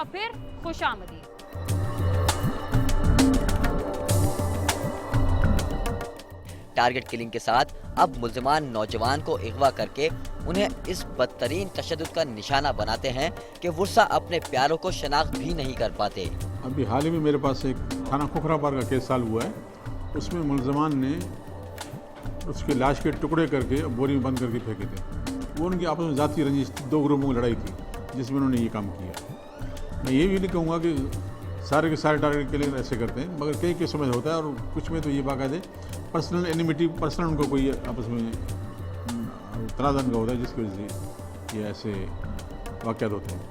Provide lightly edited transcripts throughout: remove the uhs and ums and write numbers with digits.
बार फिर खुशामदीद। Target killing के साथ अब मुल्जिमान नौजवान को अगवा करके उन्हें इस बदतरीन तशद्दुद का निशाना बनाते हैं कि वुर्सा अपने प्यारों को शनाख्त भी नहीं कर पाते। अभी हाल ही में मेरे पास एक थाना खोखराबाद का केस साल हुआ है। उसमें मुल्जिमान ने उसके लाश के टुकड़े करके बोरी में बंद करके फेंके थे। वो उनकी आपस में जाती रंजिश, दो ग्रुपों में लड़ाई थी जिसमें उन्होंने ये काम किया। मैं ये भी नहीं कहूँगा कि सारे के सारे टारगेट के लिए ऐसे करते हैं, मगर कई केसों में होता है और कुछ में तो ये बाकायदे पर्सनल एनिमिटी, पर्सनल उनको कोई आपस में तनाज़न का होता है जिसकी वजह से ये ऐसे वाक़यात होते हैं।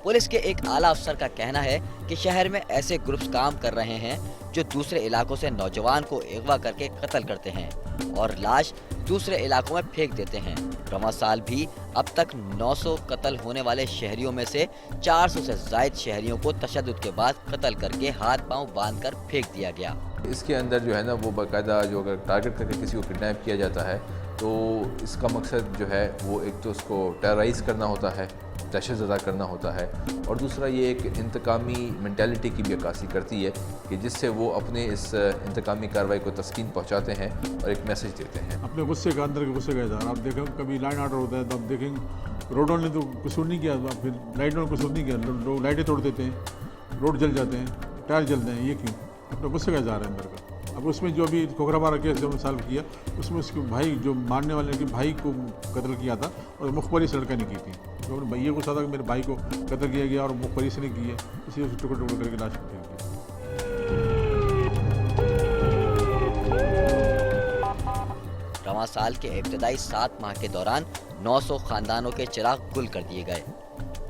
पुलिस के एक आला अफसर का कहना है कि शहर में ऐसे ग्रुप्स काम कर रहे हैं जो दूसरे इलाकों से नौजवान को अगवा करके कत्ल करते हैं और लाश दूसरे इलाकों में फेंक देते हैं। रवां साल भी अब तक 900 कत्ल होने वाले शहरियों में से 400 से ज़ायद शहरियों को तशद्दुद के बाद कत्ल करके हाथ पांव बांधकर फेंक दिया गया। इसके अंदर जो है ना वो बाकायदा जो अगर टारगेट करके किसी को किडनैप किया जाता है तो इसका मकसद जो है वो एक तो उसको टेरराइज़ करना होता है, दहशत ज़दा करना होता है, और दूसरा ये एक इंतकामी मेंटालिटी की भी अक्कासी करती है कि जिससे वो अपने इस इंतकामी कार्रवाई को तस्कीन पहुंचाते हैं और एक मैसेज देते हैं। अपने गुस्से का, अंदर के गुस्से का इज़हार। आप देखें कभी लाइन आर्डर होता है तो आप देखें रोडों ने तो कसूर नहीं किया, फिर लाइटों ने कसूर नहीं किया, लोग लाइटें तोड़ देते हैं, रोड जल जाते हैं, टायर जलते हैं। ये क्यों? अपने गुस्से का इज़हार है अंदर का। अब उसमें जो अभी खोखराबाद का केस जब सॉल्व किया उसमें उसके भाई, जो मारने वाले के भाई को कत्ल किया था और मुखबरी से लड़का नहीं की थी, तो अपने भैया को था कि मेरे भाई को कत्ल किया गया और मुखबरी से नहीं की है, इसलिए उसे टुकड़े टुकड़े करके लाश फेंक दिया। रवां साल के इब्तदाई 7 माह के दौरान 900 खानदानों के चिराग गुल कर दिए गए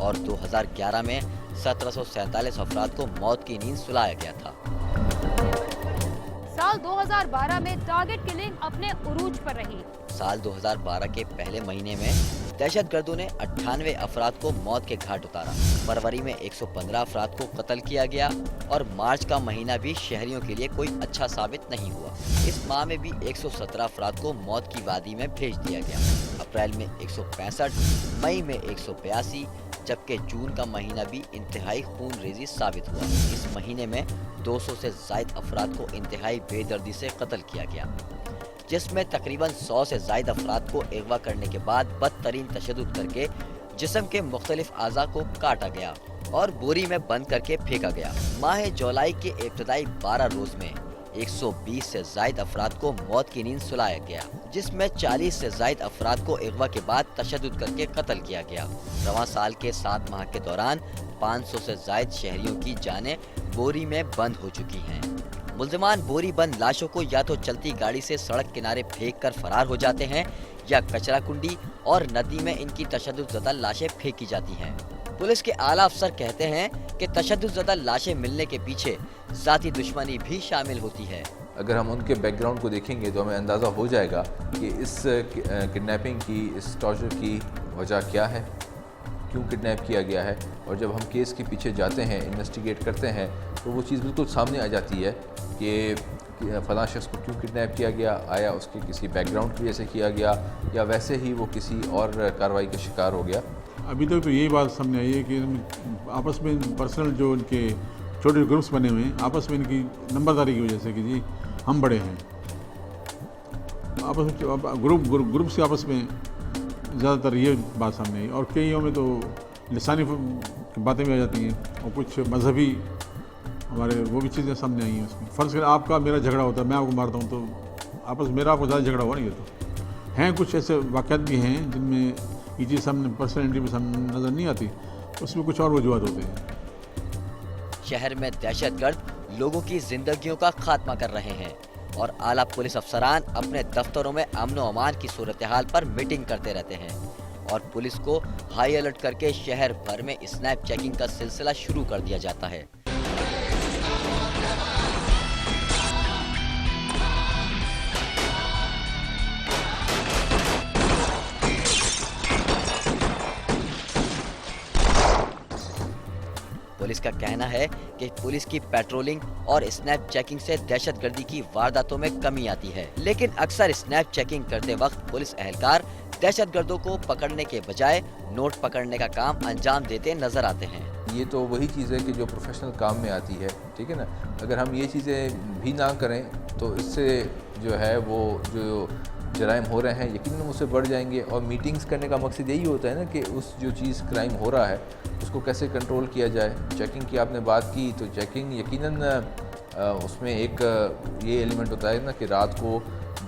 और 2011 में 1747 अफराद को मौत की नींद सुलाया गया था। साल 2012 में टारगेट किलिंग अपने उरूज पर रही। साल 2012 के पहले महीने में दहशतगर्दों ने 98 अफराद को मौत के घाट उतारा। फरवरी में 115 अफराद को कत्ल किया गया और मार्च का महीना भी शहरियों के लिए कोई अच्छा साबित नहीं हुआ। इस माह में भी 117 अफराद को मौत की वादी में भेज दिया गया। अप्रैल में 165, मई में 182, जबकि जून का महीना भी इंतहाई खून रेजी साबित हुआ। इस महीने में 200 से ज़ायद अफराद को इंतहाई बेदर्दी से कत्ल किया गया, जिसमें तकरीबन 100 से ज़ायद अफराद को अगवा करने के बाद बदतरीन तशद्दुद करके जिस्म के मुख्तलिफ आज़ा को काटा गया और बोरी में बंद करके फेंका गया। माह जुलाई के इब्तदाई 12 रोज में 120 से ज़ायद अफराद को मौत की नींद सुलाया गया, जिसमें 40 से ज़ायद अफराद को अगवा के बाद तशद्दुद करके कत्ल किया गया। रवां साल के 7 माह के दौरान 500 से ज़ायद शहरियों की जानें बोरी में बंद हो चुकी हैं। मुल्जिमान बोरी बंद लाशों को या तो चलती गाड़ी से सड़क किनारे फेंक कर फरार हो जाते हैं या कचरा कुंडी और नदी में इनकी तशद्दुद-ज़दा लाशें फेंकी जाती हैं। पुलिस के आला अफसर कहते हैं कि तशद्दुद-ज़दा लाशें मिलने के पीछे ज़ाती दुश्मनी भी शामिल होती है। अगर हम उनके बैकग्राउंड को देखेंगे तो हमें अंदाज़ा हो जाएगा कि इस किडनैपिंग की, इस टॉर्चर की वजह क्या है, क्यों किडनैप किया गया है। और जब हम केस के पीछे जाते हैं, इन्वेस्टिगेट करते हैं, तो वो चीज़ बिल्कुल सामने आ जाती है कि फ़लाँ शख्स को क्यों किडनैप किया गया, आया उसके किसी बैकग्राउंड की वजह से किया गया या वैसे ही वो किसी और कार्रवाई का शिकार हो गया। अभी तक तो यही बात सामने आई है कि आपस में पर्सनल जो इनके छोटे ग्रुप्स बने हुए हैं, आपस में इनकी नंबरदारी की वजह से कि जी हम बड़े हैं, आपस में ग्रुप से आपस में ज़्यादातर ये बात सामने आई। और कईयों में तो लिसानी बातें भी आ जाती हैं और कुछ मजहबी हमारे वो भी चीज़ें सामने आई हैं उसमें। फ़र्ज़ करें आपका मेरा झगड़ा होता है, मैं आपको मारता हूँ, तो आपस मेरा आपको ज़्यादा झगड़ा हुआ नहीं। तो हैं कुछ ऐसे वाक़यात भी हैं जिनमें ये चीज़ सामने पर्सनैलिटी में सामने नज़र नहीं आती, उसमें कुछ और वजूहत होते हैं। शहर में दहशतगर्द लोगों की जिंदगियों का खात्मा कर रहे हैं और आला पुलिस अफसरान अपने दफ्तरों में अमन व अमान की सूरत हाल पर मीटिंग करते रहते हैं और पुलिस को हाई अलर्ट करके शहर भर में स्नैप चेकिंग का सिलसिला शुरू कर दिया जाता है। पुलिस का कहना है कि पुलिस की पेट्रोलिंग और स्नैप चेकिंग से दहशतगर्दी की वारदातों में कमी आती है, लेकिन अक्सर स्नैप चेकिंग करते वक्त पुलिस एहलकार दहशतगर्दों को पकड़ने के बजाय नोट पकड़ने का काम अंजाम देते नजर आते हैं। یہ تو وہی چیز ہے کہ جو پروفیشنل کام میں آتی ہے، ٹھیک ہے نا. اگر ہم یہ چیزیں بھی نہ کریں تو اس سے جو ہے وہ جو جرائم ہو رہے ہیں یقیناً اس سے بڑھ جائیں گے. اور میٹنگز کرنے کا مقصد یہی ہوتا ہے نا کہ اس جو چیز کرائم ہو رہا ہے اس کو کیسے کنٹرول کیا جائے. چیکنگ کی آپ نے بات کی تو چیکنگ یقیناً اس میں ایک یہ ایلیمنٹ ہوتا ہے نا کہ رات کو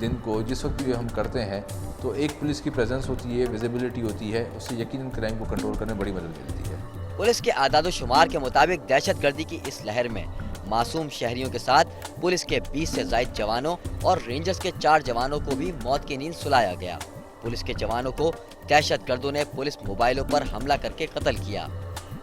دن کو جس وقت بھی ہم کرتے ہیں تو ایک پولیس کی پریزنس ہوتی ہے، ویزیبلٹی ہوتی ہے، اس سے یقیناً کرائم کو کنٹرول کرنے میں بڑی مدد ملتی ہے. پولیس کے اعداد و شمار کے مطابق دہشت گردی کی اس لہر میں معصوم شہریوں کے ساتھ پولیس کے 20 سے زائد جوانوں اور رینجرز کے 4 جوانوں کو بھی موت کی نیند سلایا گیا. پولیس کے جوانوں کو دہشت گردوں نے پولیس موبائلوں پر حملہ کر کے قتل کیا،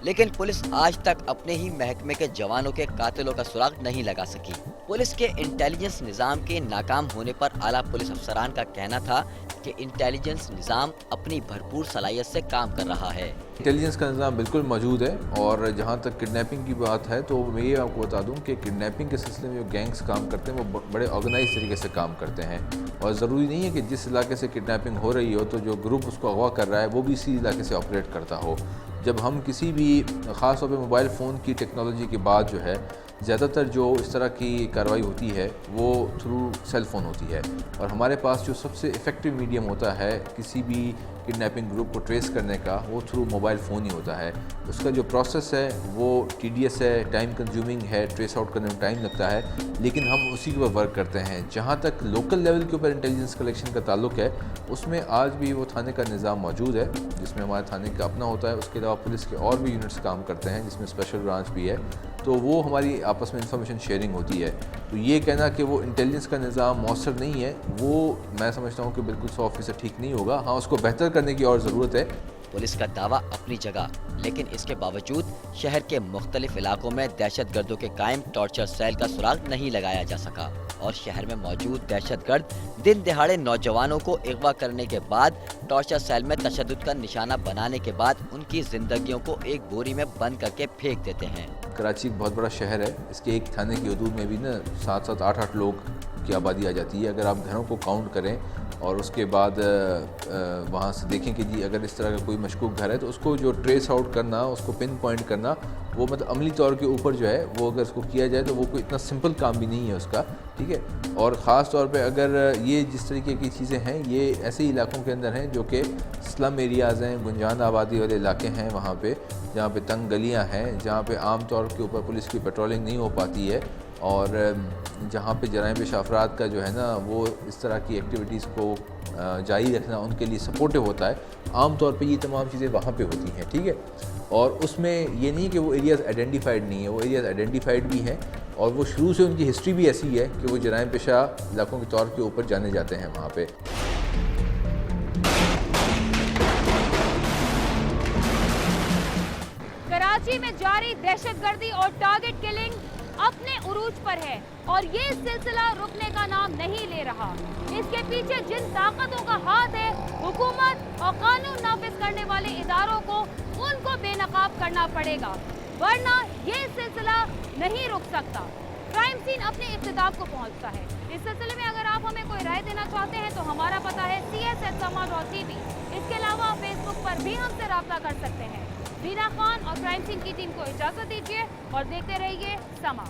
لیکن پولیس آج تک اپنے ہی محکمے کے جوانوں کے قاتلوں کا سراغ نہیں لگا سکی. پولیس کے انٹیلیجنس نظام کے ناکام ہونے پر اعلیٰ پولیس افسران کا کہنا تھا کہ انٹیلیجنس نظام اپنی بھرپور صلاحیت سے کام کر رہا ہے. انٹیلیجنس کا نظام بالکل موجود ہے. اور جہاں تک کڈنیپنگ کی بات ہے تو میں یہ آپ کو بتا دوں کہ کڈنیپنگ کے سلسلے میں جو گینگز کام کرتے ہیں وہ بڑے آرگنائز طریقے سے کام کرتے ہیں. اور ضروری نہیں ہے کہ جس علاقے سے کڈنیپنگ ہو رہی ہو تو جو گروپ اس کو اغوا کر رہا ہے وہ بھی اسی علاقے سے آپریٹ کرتا ہو. جب ہم کسی بھی خاص طور پہ موبائل فون کی ٹیکنالوجی کے بعد جو ہے زیادہ تر جو اس طرح کی کارروائی ہوتی ہے وہ تھرو سیل فون ہوتی ہے. اور ہمارے پاس جو سب سے افیکٹو میڈیم ہوتا ہے کسی بھی کڈنیپنگ گروپ کو ٹریس کرنے کا وہ تھرو موبائل فون ہی ہوتا ہے. اس کا جو پروسیس ہے وہ TDS ہے، ٹائم کنزیومنگ ہے، ٹریس آؤٹ کرنے میں ٹائم لگتا ہے، لیکن ہم اسی کے اوپر ورک کرتے ہیں. جہاں تک لوکل لیول کے اوپر انٹیلیجنس کلیکشن کا تعلق ہے اس میں آج بھی وہ تھانے کا نظام موجود ہے جس میں ہمارے تھانے کا اپنا ہوتا ہے. اس کے علاوہ پولیس کے اور بھی یونٹس کام کرتے ہیں جس میں اسپیشل برانچ بھی ہے، تو وہ ہماری آپس میں انفارمیشن شیئرنگ ہوتی ہے. تو یہ کہنا کہ وہ انٹیلیجنس کا نظام مؤثر نہیں ہے وہ میں سمجھتا ہوں کہ بالکل 100% ٹھیک نہیں ہوگا. ہاں اس کو بہتر کرنے کی اور ضرورت ہے. پولیس کا دعویٰ اپنی جگہ، لیکن اس کے باوجود شہر کے مختلف علاقوں میں دہشت گردوں کے قائم ٹارچر سیل کا سراغ نہیں لگایا جا سکا. اور شہر میں موجود دہشت گرد دن دہاڑے نوجوانوں کو اغوا کرنے کے بعد ٹارچر سیل میں تشدد کا نشانہ بنانے کے بعد ان کی زندگیوں کو ایک بوری میں بند کر کے پھینک دیتے ہیں. کراچی ایک بہت بڑا شہر ہے. اس کے ایک تھانے کی حدود میں بھی نا 7-7 8-8 لوگ کی آبادی آ جاتی ہے. اگر آپ گھروں کو کاؤنٹ کریں اور اس کے بعد وہاں سے دیکھیں کہ جی اگر اس طرح کا کوئی مشکوک گھر ہے تو اس کو جو ٹریس آؤٹ کرنا، اس کو پن پوائنٹ کرنا، وہ مطلب عملی طور کے اوپر جو ہے وہ اگر اس کو کیا جائے تو وہ کوئی اتنا سمپل کام بھی نہیں ہے اس کا، ٹھیک ہے. اور خاص طور پہ اگر یہ جس طریقے کی چیزیں ہیں یہ ایسے علاقوں کے اندر ہیں جو کہ سلم ایریاز ہیں، گنجان آبادی والے علاقے ہیں، وہاں پہ جہاں پہ تنگ گلیاں ہیں، جہاں پہ عام طور کے اوپر پولیس کی پیٹرولنگ نہیں ہو پاتی ہے، اور جہاں پہ جرائم پیشہ افراد کا جو ہے نا وہ اس طرح کی ایکٹیویٹیز کو جاری رکھنا ان کے لیے سپورٹیو ہوتا ہے. عام طور پہ یہ تمام چیزیں وہاں پہ ہوتی ہیں، ٹھیک ہے. اور اس میں یہ نہیں کہ وہ ایریاز آئیڈینٹیفائڈ نہیں ہیں، وہ ایریاز آئیڈینٹیفائڈ بھی ہیں اور وہ شروع سے ان کی ہسٹری بھی ایسی ہے کہ وہ جرائم پیشہ علاقوں کے طور کے اوپر جانے جاتے ہیں وہاں پہ. کراچی میں جاری دہشت گردی اور ٹارگٹ کلنگ اپنے عروج پر ہے اور یہ سلسلہ رکنے کا نام نہیں لے رہا. اس کے پیچھے جن طاقتوں کا ہاتھ ہے، حکومت اور قانون نافذ کرنے والے اداروں کو ان کو بے نقاب کرنا پڑے گا، ورنہ یہ سلسلہ نہیں رک سکتا. کرائم سین اپنے اختتام کو پہنچتا ہے. اس سلسلے میں اگر آپ ہمیں کوئی رائے دینا چاہتے ہیں تو ہمارا پتہ ہے cs@sama.tv. اس کے علاوہ فیس بک پر بھی ہم سے رابطہ کر سکتے ہیں. رینا خان اور کرائم سین کی ٹیم کو اجازت دیجیے اور دیکھتے رہیے سما.